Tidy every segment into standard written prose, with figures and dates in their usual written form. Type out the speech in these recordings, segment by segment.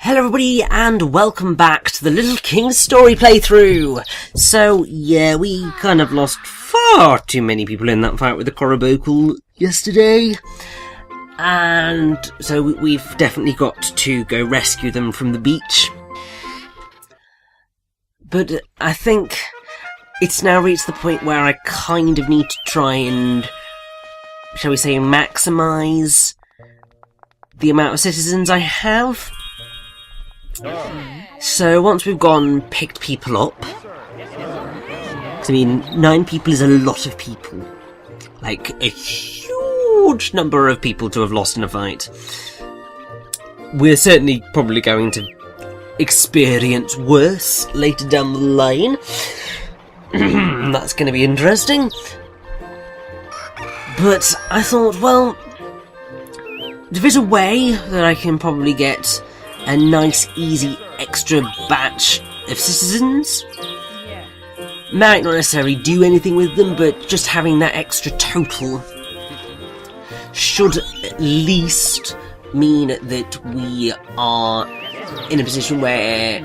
Hello everybody and welcome back to the Little King story playthrough. So yeah, we kind of lost far too many people in that fight with the Corobokal yesterday. And so we've definitely got to go rescue them from the beach. But I think it's now reached the point where I kind of need to try and, shall we say, maximise the amount of citizens I have. So once we've gone picked people up, 'cause I mean 9 people is a lot of people, like a huge number of people to have lost in a fight. We're certainly probably going to experience worse later down the line. That's going to be interesting. But I thought, well, there is a way that I can probably get a nice, easy, extra batch of citizens. Might not necessarily do anything with them, but just having that extra total should at least mean that we are in a position where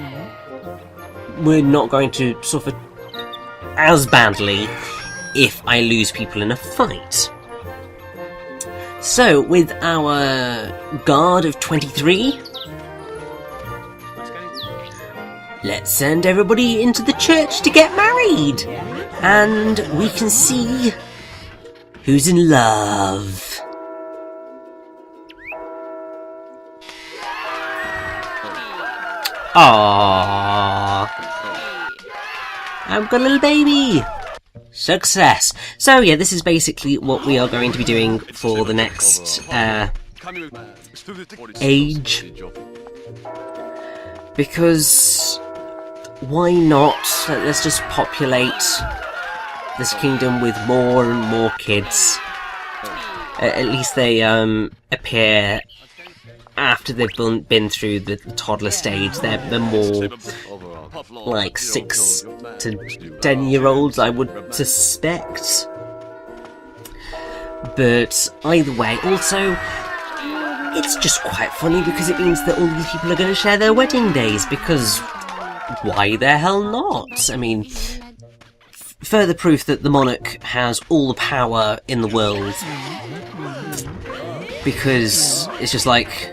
we're not going to suffer as badly if I lose people in a fight. So, with our guard of 23, let's send everybody into the church to get married! And we can see who's in love. Aww. I've got a little baby! Success! So yeah, this is basically what we are going to be doing for the next age. Because why not? Let's just populate this kingdom with more and more kids. At least they appear after they've been through the toddler stage. They're more like 6 to 10-year-olds, I would suspect. But either way, also, it's just quite funny because it means that all these people are going to share their wedding days, because why the hell not? I mean, further proof that the monarch has all the power in the world, because it's just like,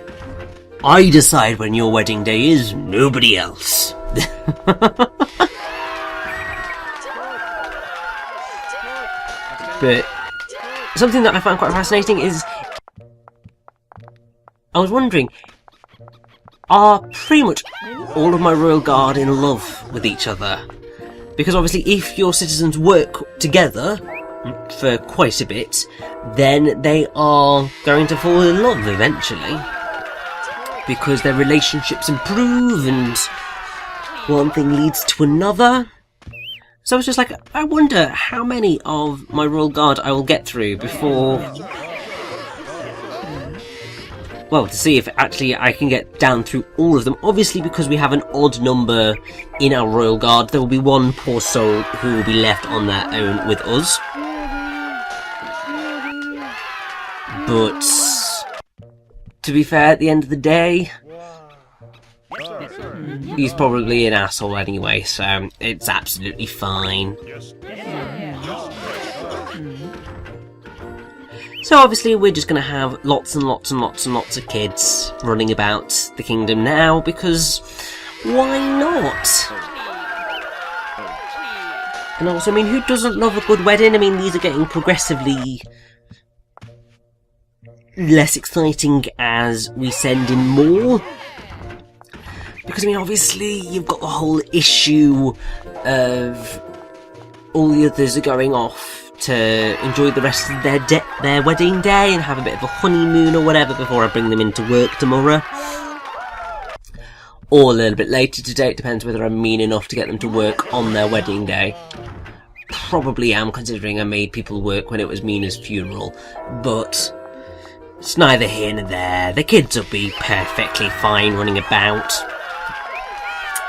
I decide when your wedding day is, nobody else. But something that I found quite fascinating is, I was wondering, are pretty much all of my royal guard in love with each other? Because obviously if your citizens work together for quite a bit, then they are going to fall in love eventually. Because their relationships improve and one thing leads to another. So I was just like, I wonder how many of my royal guard I will get through before... Well, to see if actually I can get down through all of them. Obviously, because we have an odd number in our royal guard, there will be one poor soul who will be left on their own with us. But to be fair, at the end of the day, he's probably an asshole anyway, so it's absolutely fine. So obviously we're just going to have lots and lots and lots and lots of kids running about the kingdom now, because why not? And also, I mean, who doesn't love a good wedding? I mean, these are getting progressively less exciting as we send in more. Because, I mean, obviously, you've got the whole issue of all the others are going off to enjoy the rest of their wedding day and have a bit of a honeymoon or whatever before I bring them into work tomorrow. Or a little bit later today, it depends whether I'm mean enough to get them to work on their wedding day. Probably am, considering I made people work when it was Mina's funeral, but it's neither here nor there. The kids will be perfectly fine running about.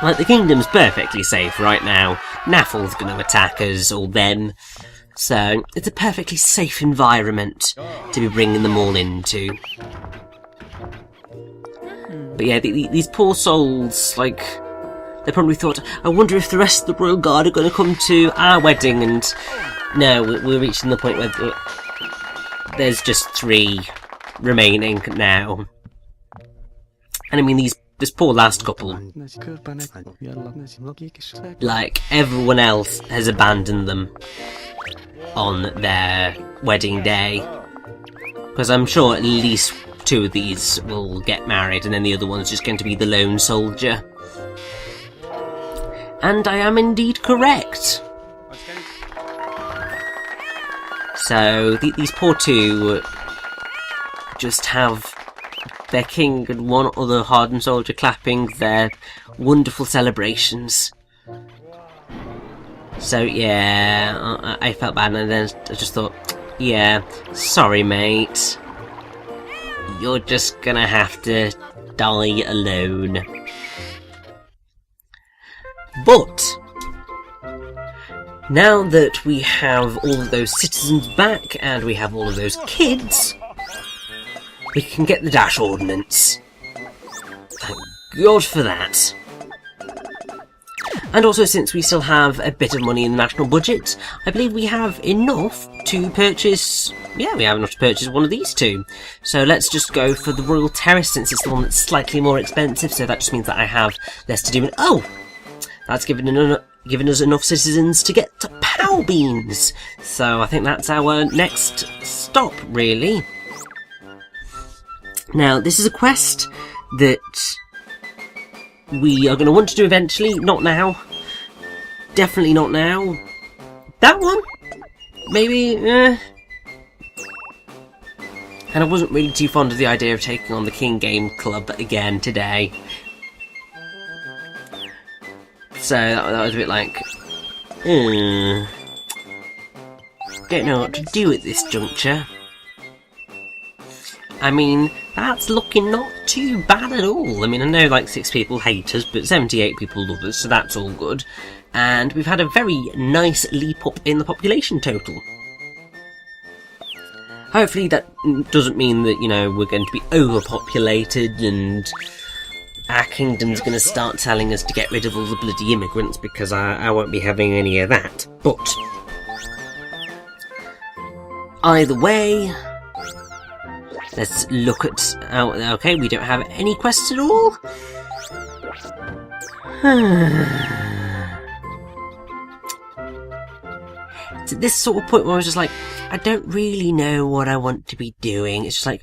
Like, the kingdom's perfectly safe right now. Naffle's going to attack us, or them. So, it's a perfectly safe environment to be bringing them all into. But yeah, these poor souls, like, they probably thought, I wonder if the rest of the Royal Guard are going to come to our wedding, and no, we're reaching the point where there's just 3 remaining now. And I mean, this poor last couple, like, everyone else has abandoned them on their wedding day. Because I'm sure at least 2 of these will get married, and then the other one's just going to be the lone soldier. And I am indeed correct. So, these poor 2 just have their king and one other hardened soldier clapping their wonderful celebrations. So yeah, I felt bad, and then I just thought, yeah, sorry mate, you're just gonna have to die alone. But now that we have all of those citizens back, and we have all of those kids, we can get the Dash Ordnance. Thank God for that. And also, since we still have a bit of money in the national budget, I believe we have enough to purchase... yeah, we have enough to purchase one of these 2. So let's just go for the Royal Terrace, since it's the one that's slightly more expensive, so that just means that I have less to do. And oh! That's given us enough citizens to get to Pow Beans! So I think that's our next stop, really. Now, this is a quest that we are going to want to do eventually. Not now. Definitely not now. That one? Maybe, And I wasn't really too fond of the idea of taking on the King Game Club again today. So, that was a bit like... don't know what to do at this juncture. I mean, that's looking not too bad at all. I mean, I know like 6 people hate us, but 78 people love us, so that's all good. And we've had a very nice leap up in the population total. Hopefully that doesn't mean that, you know, we're going to be overpopulated and our kingdom's going to start telling us to get rid of all the bloody immigrants, because I won't be having any of that. But either way... let's look at... okay, we don't have any quests at all. It's at this sort of point where I was just like, I don't really know what I want to be doing. It's just like,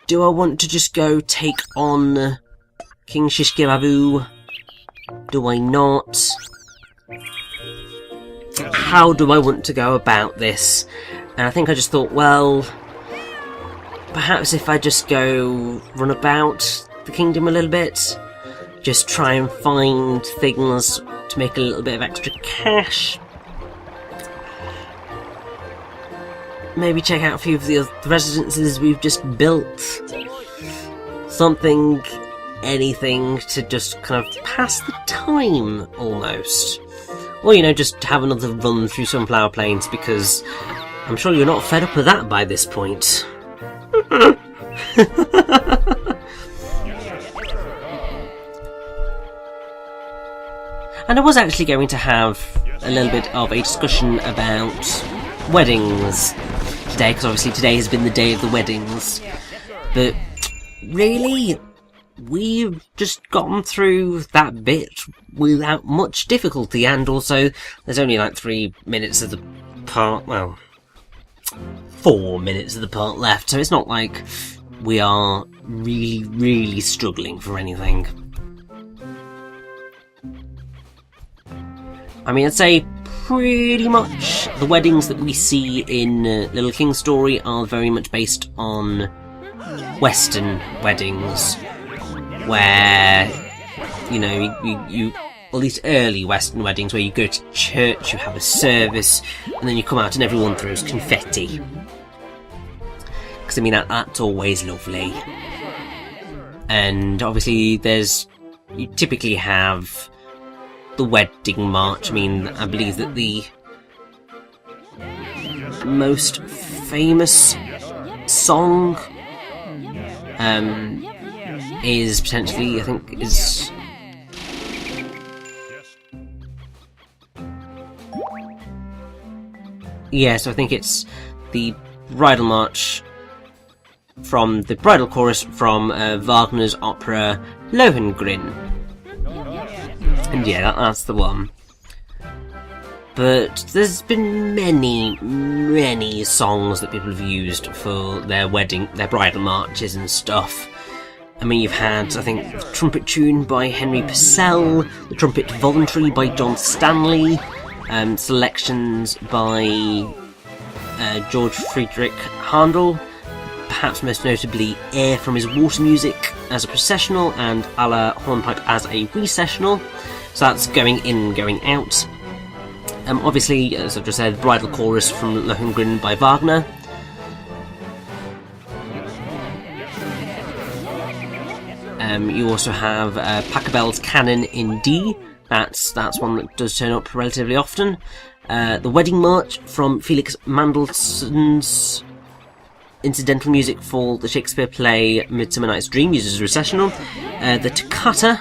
do I want to just go take on King Shishkirabu? Do I not? How do I want to go about this? And I think I just thought, well... perhaps if I just go run about the kingdom a little bit, just try and find things to make a little bit of extra cash. Maybe check out a few of the residences we've just built. Something, anything to just kind of pass the time, almost. Or, you know, just have another run through Sunflower Plains, because I'm sure you're not fed up with that by this point. And I was actually going to have a little bit of a discussion about weddings today, because obviously today has been the day of the weddings. But really, we've just gotten through that bit without much difficulty, and also there's only like 3 minutes of the part, well, 4 minutes of the part left, so it's not like we are really struggling for anything. I mean, I'd say pretty much the weddings that we see in Little King's Story are very much based on Western weddings, where, you know, you at least early Western weddings, where you go to church, you have a service, and then you come out and everyone throws confetti. Because, I mean, that's always lovely. And obviously you typically have the wedding march. I mean, I believe that the most famous song is potentially, I think, is... Yeah, so I think it's the bridal march from the bridal chorus from Wagner's opera Lohengrin. And yeah, that's the one. But there's been many songs that people have used for their bridal marches and stuff. I mean, you've had, I think, the Trumpet Tune by Henry Purcell, the Trumpet Voluntary by John Stanley, selections by George Friedrich Handel, perhaps most notably Air from his Water Music as a processional and Aller Hornpipe as a recessional. So that's going in, going out. Obviously, as I've just said, bridal chorus from Lohengrin by Wagner. You also have Pachelbel's Canon in D. That's one that does turn up relatively often. The Wedding March from Felix Mendelssohn's incidental music for the Shakespeare play Midsummer Night's Dream uses a recessional. The Toccata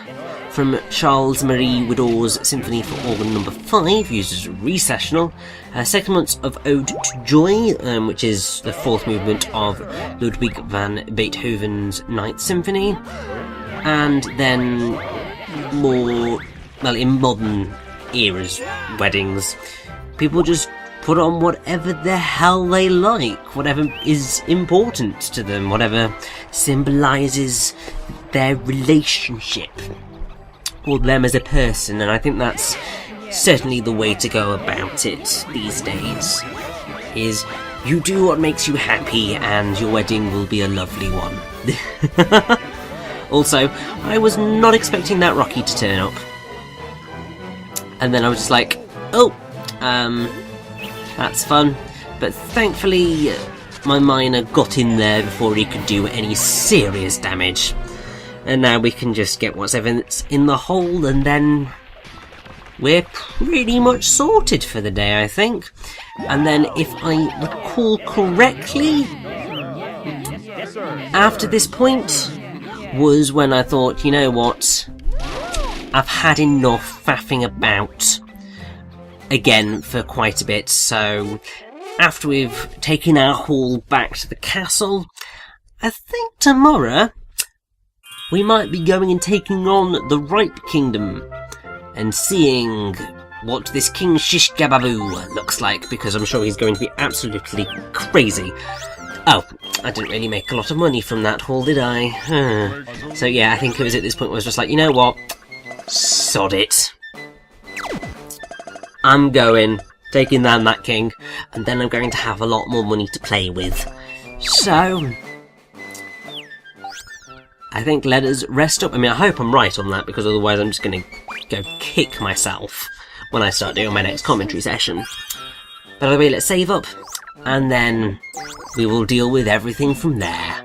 from Charles Marie Widor's Symphony for Organ No. 5 uses a recessional. Segments of Ode to Joy, which is the fourth movement of Ludwig van Beethoven's Ninth Symphony. And then more, well, in modern eras weddings, people just put on whatever the hell they like, whatever is important to them, whatever symbolises their relationship or them as a person, and I think that's certainly the way to go about it these days, is you do what makes you happy and your wedding will be a lovely one. Also, I was not expecting that Rocky to turn up. And then I was just like, oh, that's fun. But thankfully, my miner got in there before he could do any serious damage. And now we can just get whatever's in the hole, and then we're pretty much sorted for the day, I think. And then, if I recall correctly, after this point was when I thought, you know what, I've had enough faffing about again for quite a bit, so after we've taken our haul back to the castle, I think tomorrow we might be going and taking on the Ripe Kingdom and seeing what this King Shishgababoo looks like, because I'm sure he's going to be absolutely crazy. Oh, I didn't really make a lot of money from that haul, did I? So yeah, I think it was at this point where I was just like, you know what? Sod it. I'm going, taking down that king, and then I'm going to have a lot more money to play with. So I think let us rest up. I mean, I hope I'm right on that, because otherwise I'm just going to go kick myself when I start doing my next commentary session. But anyway, let's save up, and then we will deal with everything from there.